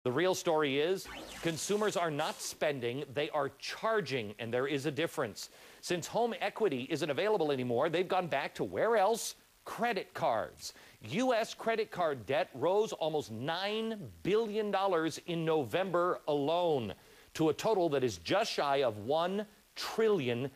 The real story is consumers are not spending, they are charging, and there is a difference. Since home equity isn't available anymore, they've gone back to where else? Credit cards. U.S. credit card debt rose almost $9 billion in November alone, to a total that is just shy of $1 trillion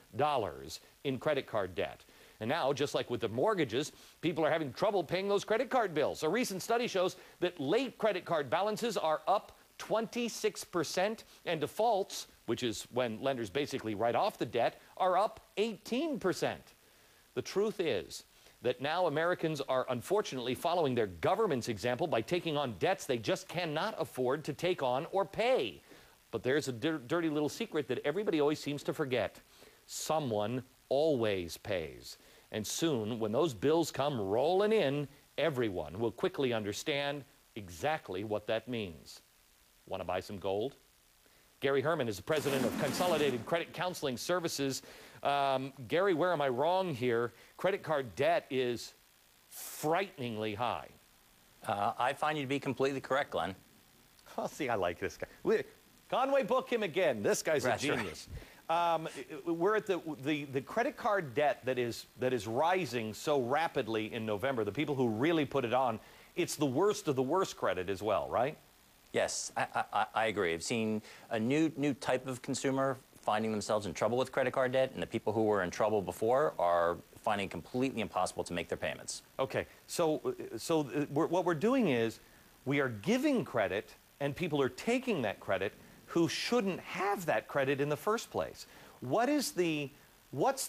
in credit card debt. And now, just like with the mortgages, people are having trouble paying those credit card bills. A recent study shows that late credit card balances are up 26%, and defaults, which is when lenders basically write off the debt, are up 18%. The truth is that now Americans are unfortunately following their government's example by taking on debts they just cannot afford to take on or pay. But there's a dirty little secret that everybody always seems to forget. Someone always pays. And soon, when those bills come rolling in, everyone will quickly understand exactly what that means. Want to buy some gold? Gary Herman is the president of Consolidated Credit Counseling Services. Gary, where am I wrong here? Credit card debt is frighteningly high. I find you to be completely correct, Glenn. Oh, see, I like this guy. Conway, book him again. This guy's a genius. We're at the credit card debt that is rising so rapidly in November. The people who really put it on, it's the worst of the worst credit as well, right? Yes, I agree. I've seen a new type of consumer finding themselves in trouble with credit card debt, and the people who were in trouble before are finding it completely impossible to make their payments. Okay, so what we're doing is we are giving credit, and people are taking that credit who shouldn't have that credit in the first place. What's the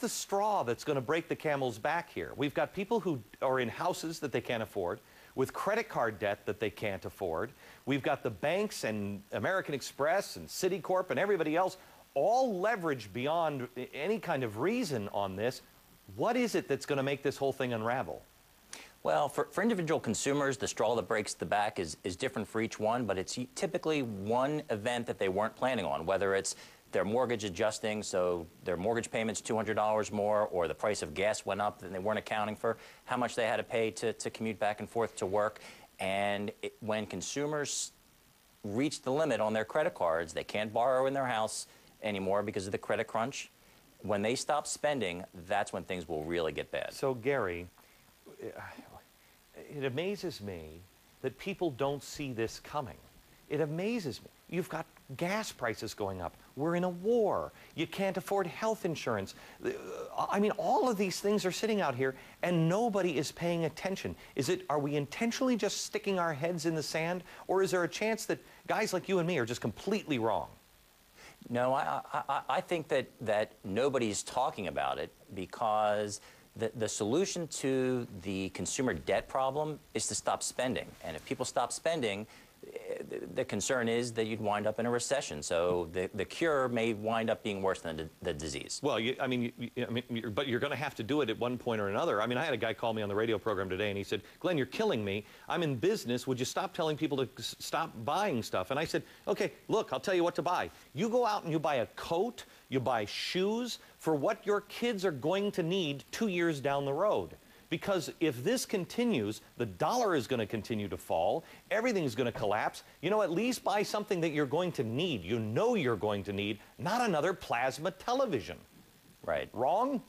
straw that's going to break the camel's back here? We've got people who are in houses that they can't afford, with credit card debt that they can't afford. We've got the banks and American Express and Citicorp and everybody else all leveraged beyond any kind of reason on this. What is it that's going to make this whole thing unravel? Well, for individual consumers, the straw that breaks the back is different for each one, but it's typically one event that they weren't planning on, whether it's their mortgage adjusting, so their mortgage payment's $200 more, or the price of gas went up and they weren't accounting for how much they had to pay to commute back and forth to work. And when consumers reach the limit on their credit cards, they can't borrow in their house anymore because of the credit crunch. When they stop spending, that's when things will really get bad. So, Gary, it amazes me that people don't see this coming. It amazes me. You've got gas prices going up. We're in a war. You can't afford health insurance. I mean, all of these things are sitting out here, and nobody is paying attention. Are we intentionally just sticking our heads in the sand, or is there a chance that guys like you and me are just completely wrong? No, I think that nobody's talking about it because the solution to the consumer debt problem is to stop spending. And if people stop spending, the concern is that you'd wind up in a recession. So the cure may wind up being worse than the disease. Well, but you're going to have to do it at one point or another. I mean, I had a guy call me on the radio program today, and he said, Glenn, you're killing me. I'm in business. Would you stop telling people to stop buying stuff? And I said, okay, look, I'll tell you what to buy. You go out and you buy a coat, you buy shoes for what your kids are going to need 2 years down the road. Because if this continues, the dollar is going to continue to fall, everything's going to collapse. You know, at least buy something that you're going to need. You know you're going to need, not another plasma television. Right. Wrong?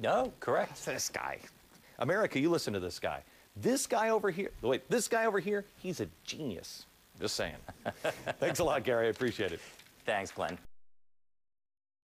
No, correct. This guy. America, you listen to this guy. This guy over here, wait, this guy over here, he's a genius. Just saying. Thanks a lot, Gary. I appreciate it. Thanks, Glenn.